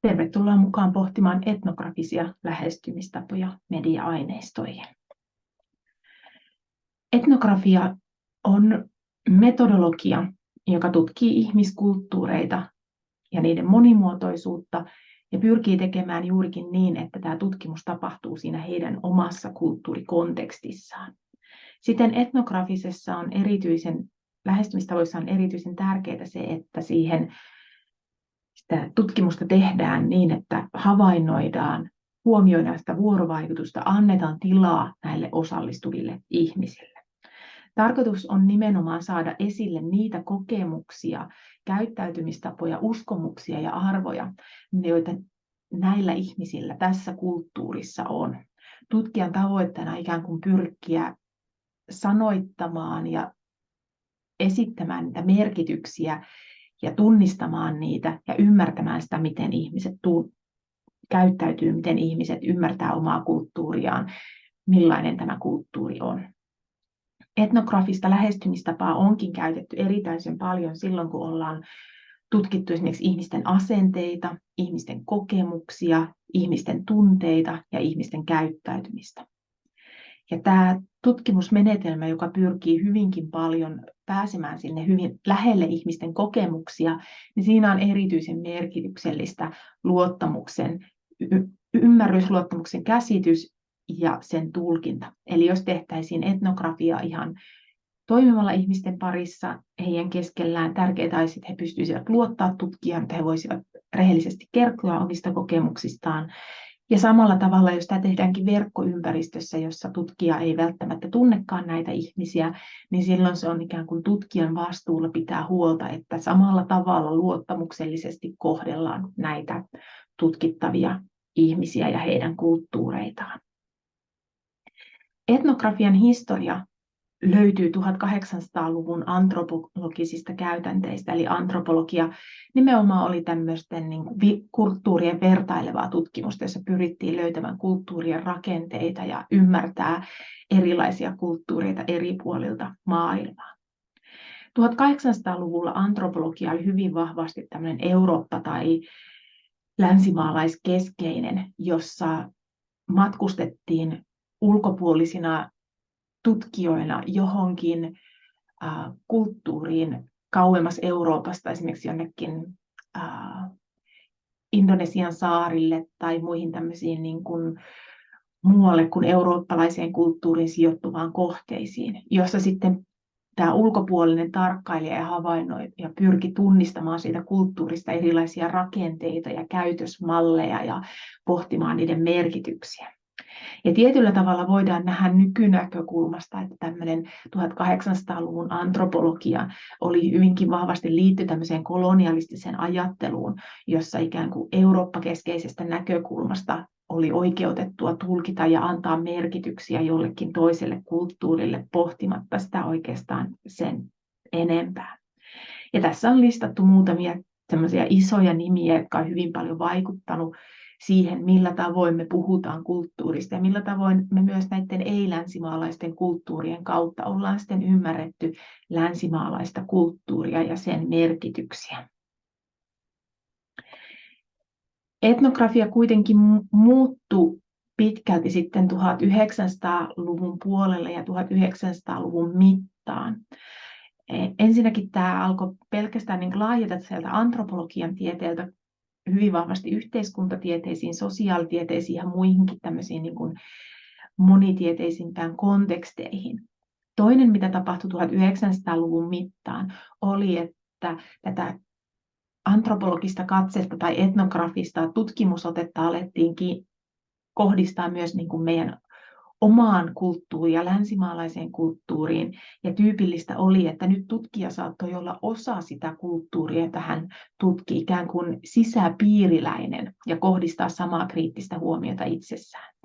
Tervetuloa mukaan pohtimaan etnografisia lähestymistapoja media-aineistoihin. Etnografia on metodologia, joka tutkii ihmiskulttuureita ja niiden monimuotoisuutta ja pyrkii tekemään juurikin niin, että tämä tutkimus tapahtuu siinä heidän omassa kulttuurikontekstissaan. Siten etnografisessa lähestymistavoissa on erityisen tärkeää se, että sitä tutkimusta tehdään niin, että havainnoidaan, huomioidaan sitä vuorovaikutusta, annetaan tilaa näille osallistuville ihmisille. Tarkoitus on nimenomaan saada esille niitä kokemuksia, käyttäytymistapoja, uskomuksia ja arvoja, joita näillä ihmisillä tässä kulttuurissa on. Tutkijan tavoitteena ikään kuin pyrkiä sanoittamaan ja esittämään niitä merkityksiä ja tunnistamaan niitä ja ymmärtämään sitä, miten ihmiset käyttäytyy, miten ihmiset ymmärtää omaa kulttuuriaan, millainen tämä kulttuuri on. Etnografista lähestymistapaa onkin käytetty erityisen paljon silloin, kun ollaan tutkittu esimerkiksi ihmisten asenteita, ihmisten kokemuksia, ihmisten tunteita ja ihmisten käyttäytymistä. Ja tämä tutkimusmenetelmä, joka pyrkii hyvinkin paljon pääsemään sinne hyvin lähelle ihmisten kokemuksia, niin siinä on erityisen merkityksellistä ymmärrys, luottamuksen käsitys ja sen tulkinta. Eli jos tehtäisiin etnografia ihan toimimalla ihmisten parissa, heidän keskellään tärkeää olisi, että he pystyisivät luottaa tutkijaan, että he voisivat rehellisesti kertoa omista kokemuksistaan. Ja samalla tavalla, jos tämä tehdäänkin verkkoympäristössä, jossa tutkija ei välttämättä tunnekaan näitä ihmisiä, niin silloin se on ikään kuin tutkijan vastuulla pitää huolta, että samalla tavalla luottamuksellisesti kohdellaan näitä tutkittavia ihmisiä ja heidän kulttuureitaan. Etnografian historia löytyy 1800-luvun antropologisista käytänteistä, eli antropologia nimenomaan oli tämmöisten kulttuurien vertailevaa tutkimusta, jossa pyrittiin löytämään kulttuurien rakenteita ja ymmärtää erilaisia kulttuureita eri puolilta maailmaa. 1800-luvulla antropologia oli hyvin vahvasti tämmöinen Eurooppa- tai länsimaalaiskeskeinen, jossa matkustettiin ulkopuolisina tutkijoina johonkin kulttuuriin kauemmas Euroopasta, esimerkiksi jonnekin Indonesian saarille tai muihin tämmöisiin muualle kuin eurooppalaiseen kulttuuriin sijoittuvaan kohteisiin, jossa sitten tämä ulkopuolinen tarkkailija ja havainnoi ja pyrki tunnistamaan siitä kulttuurista erilaisia rakenteita ja käytösmalleja ja pohtimaan niiden merkityksiä. Ja tietyllä tavalla voidaan nähdä nykynäkökulmasta, että tämmöinen 1800-luvun antropologia oli hyvinkin vahvasti liitty tämmöiseen kolonialistiseen ajatteluun, jossa ikään kuin Eurooppa-keskeisestä näkökulmasta oli oikeutettua tulkita ja antaa merkityksiä jollekin toiselle kulttuurille pohtimatta sitä oikeastaan sen enempää. Ja tässä on listattu muutamia semmoisia isoja nimiä, jotka on hyvin paljon vaikuttanut siihen, millä tavoin me puhutaan kulttuurista ja millä tavoin me myös näiden ei-länsimaalaisten kulttuurien kautta ollaan sitten ymmärretty länsimaalaista kulttuuria ja sen merkityksiä. Etnografia kuitenkin muuttui pitkälti sitten 1900-luvun puolelle ja 1900-luvun mittaan. Ensinnäkin tämä alkoi pelkästään laajata sieltä antropologian tieteeltä hyvin vahvasti yhteiskuntatieteisiin, sosiaalitieteisiin ja muihinkin tämmöisiin monitieteisimpään konteksteihin. Toinen, mitä tapahtui 1900-luvun mittaan, oli, että tätä antropologista katsetta tai etnografista tutkimusotetta alettiinkin kohdistaa myös meidän omaan kulttuuriin ja länsimaalaiseen kulttuuriin. Ja tyypillistä oli, että nyt tutkija saattoi olla osa sitä kulttuuria, että hän tutki ikään kuin sisäpiiriläinen ja kohdistaa samaa kriittistä huomiota itsessään.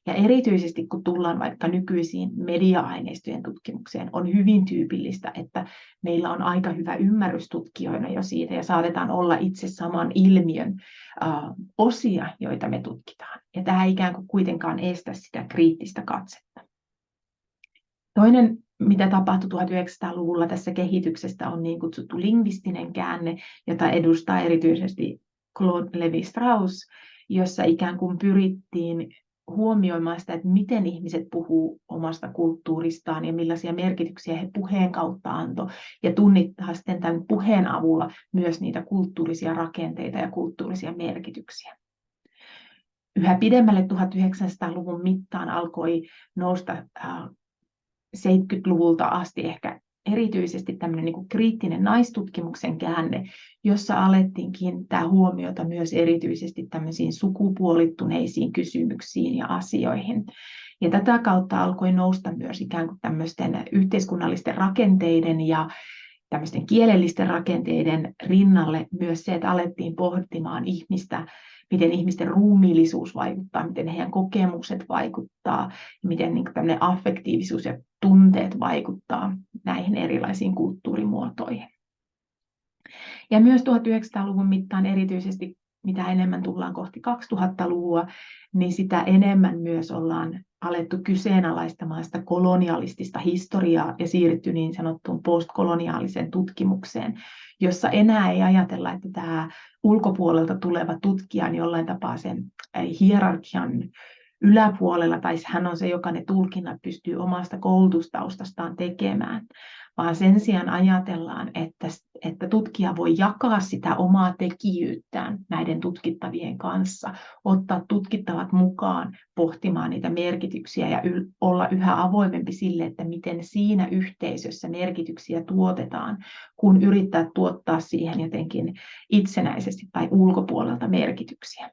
Ja erityisesti kun tullaan vaikka nykyisiin media-aineistojen tutkimukseen, on hyvin tyypillistä, että meillä on aika hyvä ymmärrys tutkijoina jo siitä ja saatetaan olla itse saman ilmiön osia, joita me tutkitaan. Ja tämä ei ikään kuin kuitenkaan estä sitä kriittistä katsetta. Toinen, mitä tapahtui 1900-luvulla tässä kehityksestä, on niin kutsuttu lingvistinen käänne, jota edustaa erityisesti Claude Lévi-Strauss, jossa ikään kuin pyrittiin huomioimaan sitä, että miten ihmiset puhuu omasta kulttuuristaan ja millaisia merkityksiä he puheen kautta antoi, ja tunnittaa sitten tämän puheen avulla myös niitä kulttuurisia rakenteita ja kulttuurisia merkityksiä. Yhä pidemmälle 1900-luvun mittaan alkoi nousta 70-luvulta asti ehkä erityisesti tämmöinen niin kuin kriittinen naistutkimuksen käänne, jossa alettiin kiinnittää huomiota myös erityisesti tämmöisiin sukupuolittuneisiin kysymyksiin ja asioihin. Ja tätä kautta alkoi nousta myös ikään kuin tämmöisten yhteiskunnallisten rakenteiden ja tämmöisten kielellisten rakenteiden rinnalle myös se, että alettiin pohtimaan ihmistä, miten ihmisten ruumiillisuus vaikuttaa, miten heidän kokemukset vaikuttaa, miten niin tämmöinen affektiivisuus ja tunteet vaikuttaa näihin erilaisiin kulttuurimuotoihin. Ja myös 1900-luvun mittaan erityisesti, mitä enemmän tullaan kohti 2000-luvua, niin sitä enemmän myös ollaan alettu kyseenalaistamaan sitä kolonialistista historiaa ja siirrytty niin sanottuun postkoloniaaliseen tutkimukseen, jossa enää ei ajatella, että tämä ulkopuolelta tuleva tutkija on jollain tapaa sen hierarkian yläpuolella, tai hän on se, joka ne tulkinnat pystyy omasta koulutustaustastaan tekemään, vaan sen sijaan ajatellaan, että tutkija voi jakaa sitä omaa tekijyyttään näiden tutkittavien kanssa, ottaa tutkittavat mukaan pohtimaan niitä merkityksiä ja olla yhä avoimempi sille, että miten siinä yhteisössä merkityksiä tuotetaan, kun yrittää tuottaa siihen jotenkin itsenäisesti tai ulkopuolelta merkityksiä.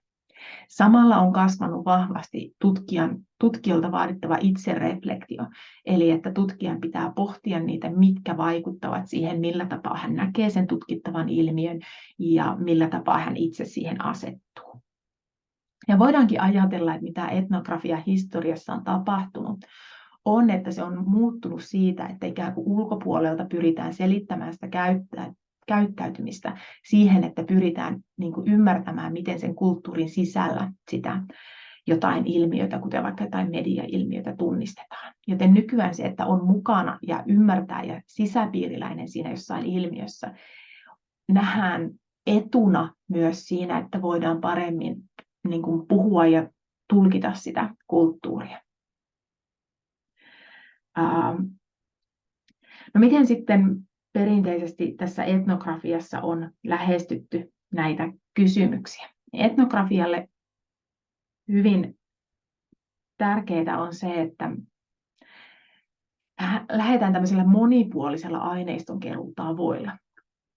Samalla on kasvanut vahvasti tutkijalta vaadittava itsereflektio, eli että tutkijan pitää pohtia niitä, mitkä vaikuttavat siihen, millä tapaa hän näkee sen tutkittavan ilmiön ja millä tapaa hän itse siihen asettuu. Ja voidaankin ajatella, että mitä etnografia historiassa on tapahtunut, on, että se on muuttunut siitä, että ikään kuin ulkopuolelta pyritään selittämään sitä käyttäytymistä siihen, että pyritään niin kuin ymmärtämään, miten sen kulttuurin sisällä sitä jotain ilmiötä, kuten vaikka jotain media-ilmiötä tunnistetaan. Joten nykyään se, että on mukana ja ymmärtää ja sisäpiiriläinen siinä jossain ilmiössä, nähdään etuna myös siinä, että voidaan paremmin niin kuin puhua ja tulkita sitä kulttuuria. No miten sitten perinteisesti tässä etnografiassa on lähestytty näitä kysymyksiä? Etnografialle hyvin tärkeää on se, että lähdetään tämmöisellä monipuolisella aineistonkeruutavoilla.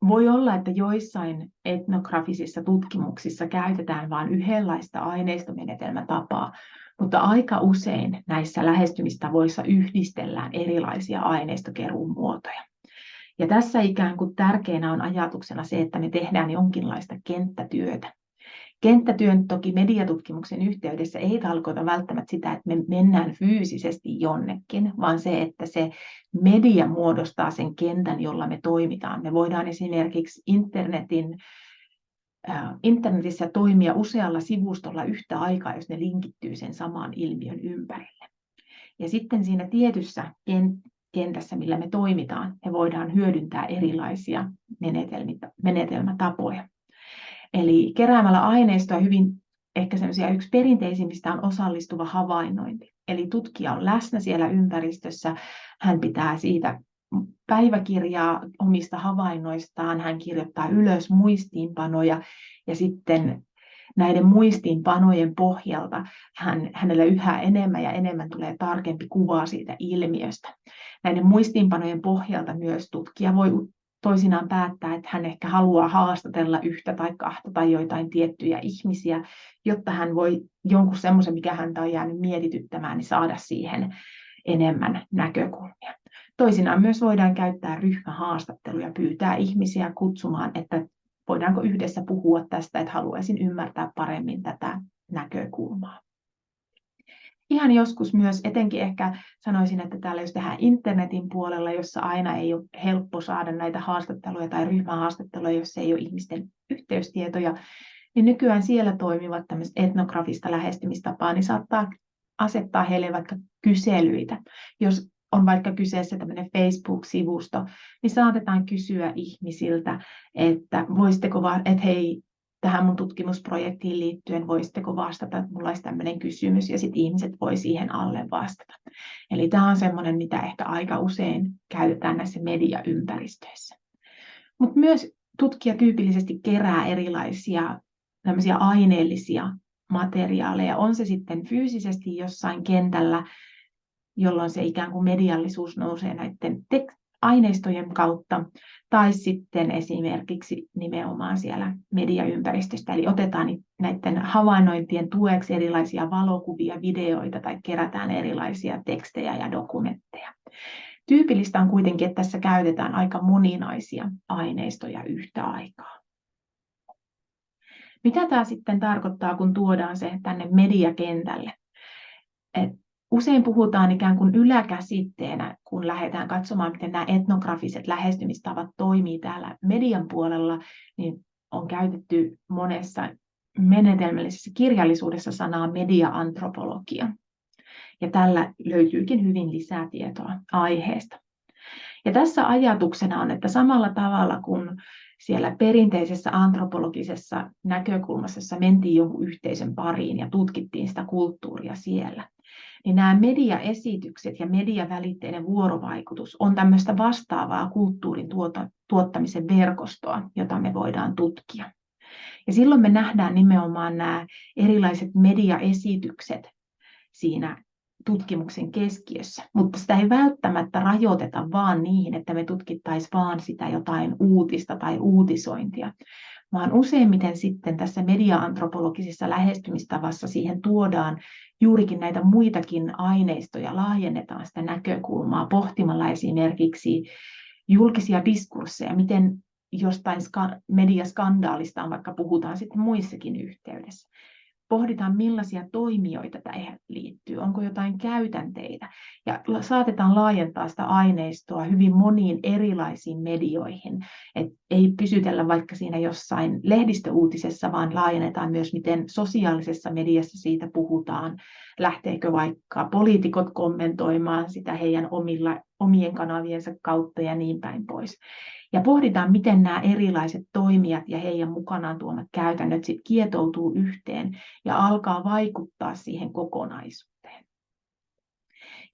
Voi olla, että joissain etnografisissa tutkimuksissa käytetään vain yhdenlaista aineistomenetelmätapaa, mutta aika usein näissä lähestymistavoissa yhdistellään erilaisia aineistokeruun muotoja. Ja tässä ikään kuin tärkeänä on ajatuksena se, että me tehdään jonkinlaista kenttätyötä. Kenttätyön toki mediatutkimuksen yhteydessä ei tarkoita välttämättä sitä, että me mennään fyysisesti jonnekin, vaan se, että se media muodostaa sen kentän, jolla me toimitaan. Me voidaan esimerkiksi internetissä toimia usealla sivustolla yhtä aikaa, jos ne linkittyy sen saman ilmiön ympärille. Ja sitten siinä tietyssä kentässä, millä me toimitaan, me voidaan hyödyntää erilaisia menetelmätapoja. Eli keräämällä aineistoa hyvin ehkä yksi perinteisimmistä on osallistuva havainnointi. Eli tutkija on läsnä siellä ympäristössä, hän pitää siitä päiväkirjaa omista havainnoistaan, hän kirjoittaa ylös muistiinpanoja ja sitten näiden muistiinpanojen pohjalta hänelle yhä enemmän ja enemmän tulee tarkempi kuva siitä ilmiöstä. Näiden muistiinpanojen pohjalta myös tutkija voi toisinaan päättää, että hän ehkä haluaa haastatella yhtä tai kahta tai joitain tiettyjä ihmisiä, jotta hän voi jonkun semmoisen, mikä häntä on jäänyt mietityttämään, niin saada siihen enemmän näkökulmia. Toisinaan myös voidaan käyttää ryhmähaastatteluja, pyytää ihmisiä kutsumaan, että voidaanko yhdessä puhua tästä, että haluaisin ymmärtää paremmin tätä näkökulmaa. Ihan joskus myös, etenkin ehkä sanoisin, että täällä jos tehdään internetin puolella, jossa aina ei ole helppo saada näitä haastatteluja tai ryhmähaastatteluja, jos ei ole ihmisten yhteystietoja, niin nykyään siellä toimivat tämmöiset etnografista lähestymistapaa, niin saattaa asettaa heille vaikka kyselyitä. Jos on vaikka kyseessä tämmöinen Facebook-sivusto, niin saatetaan kysyä ihmisiltä, että voisitteko vaan, että hei, tähän mun tutkimusprojektiin liittyen, voisitteko vastata, että mulla olisi tämmöinen kysymys, ja sitten ihmiset voi siihen alle vastata. Eli tämä on semmoinen, mitä ehkä aika usein käytetään näissä mediaympäristöissä. Mutta myös tutkija tyypillisesti kerää erilaisia tämmöisiä aineellisia materiaaleja, on se sitten fyysisesti jossain kentällä, jolloin se ikään kuin mediallisuus nousee näiden aineistojen kautta, tai sitten esimerkiksi nimenomaan siellä mediaympäristöstä, eli otetaan näiden havainnointien tueksi erilaisia valokuvia, videoita tai kerätään erilaisia tekstejä ja dokumentteja. Tyypillistä on kuitenkin, että tässä käytetään aika moninaisia aineistoja yhtä aikaa. Mitä tämä sitten tarkoittaa, kun tuodaan se tänne mediakentälle? Usein puhutaan ikään kuin yläkäsitteenä, kun lähdetään katsomaan, miten nämä etnografiset lähestymistavat toimii täällä median puolella, niin on käytetty monessa menetelmällisessä kirjallisuudessa sanaa media-antropologia. Ja tällä löytyykin hyvin lisää tietoa aiheesta. Ja tässä ajatuksena on, että samalla tavalla kuin siellä perinteisessä antropologisessa näkökulmassa mentiin jonkun yhteisön pariin ja tutkittiin sitä kulttuuria siellä, niin nämä mediaesitykset ja mediavälitteinen vuorovaikutus on tämmöistä vastaavaa kulttuurin tuottamisen verkostoa, jota me voidaan tutkia. Ja silloin me nähdään nimenomaan nämä erilaiset mediaesitykset siinä tutkimuksen keskiössä, mutta sitä ei välttämättä rajoiteta vaan niihin, että me tutkittaisiin vaan sitä jotain uutista tai uutisointia, vaan useimmiten sitten tässä media-antropologisessa lähestymistavassa siihen tuodaan juurikin näitä muitakin aineistoja, laajennetaan sitä näkökulmaa pohtimalla esimerkiksi julkisia diskursseja, miten jostain mediaskandaalista on, vaikka puhutaan sitten muissakin yhteydessä. Pohditaan, millaisia toimijoita tähän liittyy, onko jotain käytänteitä, ja saatetaan laajentaa sitä aineistoa hyvin moniin erilaisiin medioihin. Et ei pysytellä vaikka siinä jossain lehdistöuutisessa, vaan laajennetaan myös, miten sosiaalisessa mediassa siitä puhutaan. Lähteekö vaikka poliitikot kommentoimaan sitä heidän omien kanaviensa kautta ja niin päin pois. Ja pohditaan, miten nämä erilaiset toimijat ja heidän mukanaan tuomat käytännöt sit kietoutuu yhteen ja alkaa vaikuttaa siihen kokonaisuuteen.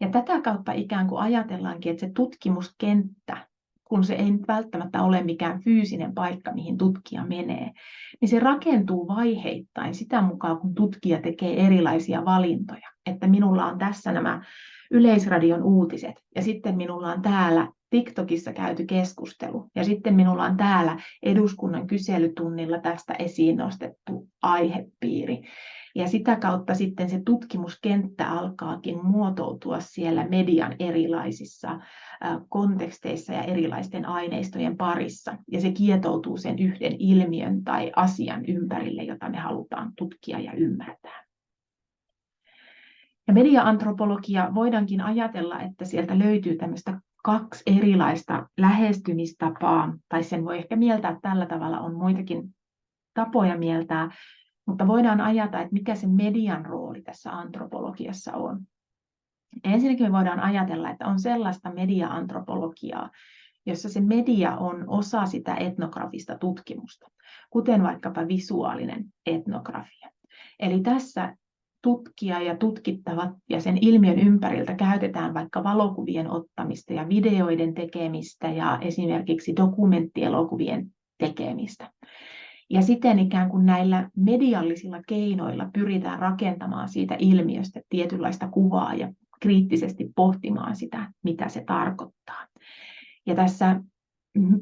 Ja tätä kautta ikään kuin ajatellaankin, että se tutkimuskenttä, kun se ei nyt välttämättä ole mikään fyysinen paikka, mihin tutkija menee, niin se rakentuu vaiheittain sitä mukaan, kun tutkija tekee erilaisia valintoja. Että minulla on tässä nämä Yleisradion uutiset, ja sitten minulla on täällä TikTokissa käyty keskustelu, ja sitten minulla on täällä eduskunnan kyselytunnilla tästä esiin nostettu aihepiiri. Ja sitä kautta sitten se tutkimuskenttä alkaakin muotoutua siellä median erilaisissa konteksteissa ja erilaisten aineistojen parissa. Ja se kietoutuu sen yhden ilmiön tai asian ympärille, jota me halutaan tutkia ja ymmärtää. Ja media-antropologia voidaankin ajatella, että sieltä löytyy tämmöistä 2 erilaista lähestymistapaa, tai sen voi ehkä mieltää tällä tavalla, on muitakin tapoja mieltää, mutta voidaan ajatella, että mikä se median rooli tässä antropologiassa on. Ensinnäkin me voidaan ajatella, että on sellaista media-antropologiaa, jossa se media on osa sitä etnografista tutkimusta, kuten vaikkapa visuaalinen etnografia. Eli tässä tutkija ja tutkittavat ja sen ilmiön ympäriltä käytetään vaikka valokuvien ottamista ja videoiden tekemistä ja esimerkiksi dokumenttielokuvien tekemistä. Ja siten ikään kuin näillä mediallisilla keinoilla pyritään rakentamaan siitä ilmiöstä tietynlaista kuvaa ja kriittisesti pohtimaan sitä, mitä se tarkoittaa. Ja tässä,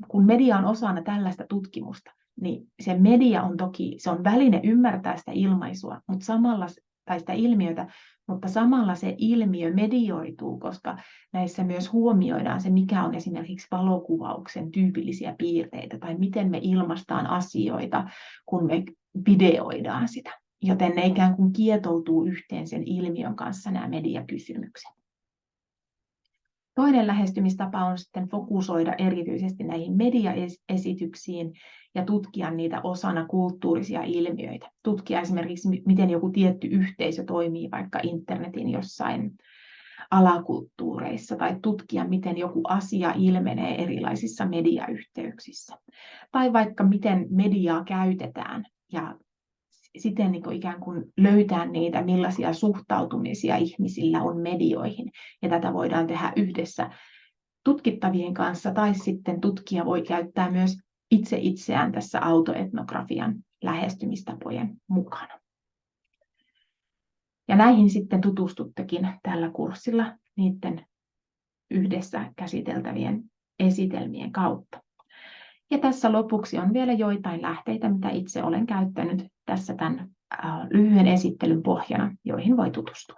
kun media on osana tällaista tutkimusta, niin se media on toki, se on väline ymmärtää sitä ilmaisua, mutta samalla tai sitä ilmiötä, mutta samalla se ilmiö medioituu, koska näissä myös huomioidaan se, mikä on esimerkiksi valokuvauksen tyypillisiä piirteitä, tai miten me ilmaistaan asioita, kun me videoidaan sitä. Joten ne ikään kuin kietoutuu yhteen sen ilmiön kanssa nämä mediakysymykset. Toinen lähestymistapa on sitten fokusoida erityisesti näihin mediaesityksiin ja tutkia niitä osana kulttuurisia ilmiöitä. Tutkia esimerkiksi, miten joku tietty yhteisö toimii vaikka internetin jossain alakulttuureissa, tai tutkia, miten joku asia ilmenee erilaisissa mediayhteyksissä. Tai vaikka miten mediaa käytetään ja siten niin kuin ikään kuin löytää niitä, millaisia suhtautumisia ihmisillä on medioihin. Ja tätä voidaan tehdä yhdessä tutkittavien kanssa, tai sitten tutkija voi käyttää myös itse itseään tässä autoetnografian lähestymistapojen mukana. Ja näihin sitten tutustuttekin tällä kurssilla niiden yhdessä käsiteltävien esitelmien kautta. Ja tässä lopuksi on vielä joitain lähteitä, mitä itse olen käyttänyt tässä tämän lyhyen esittelyn pohjana, joihin voi tutustua.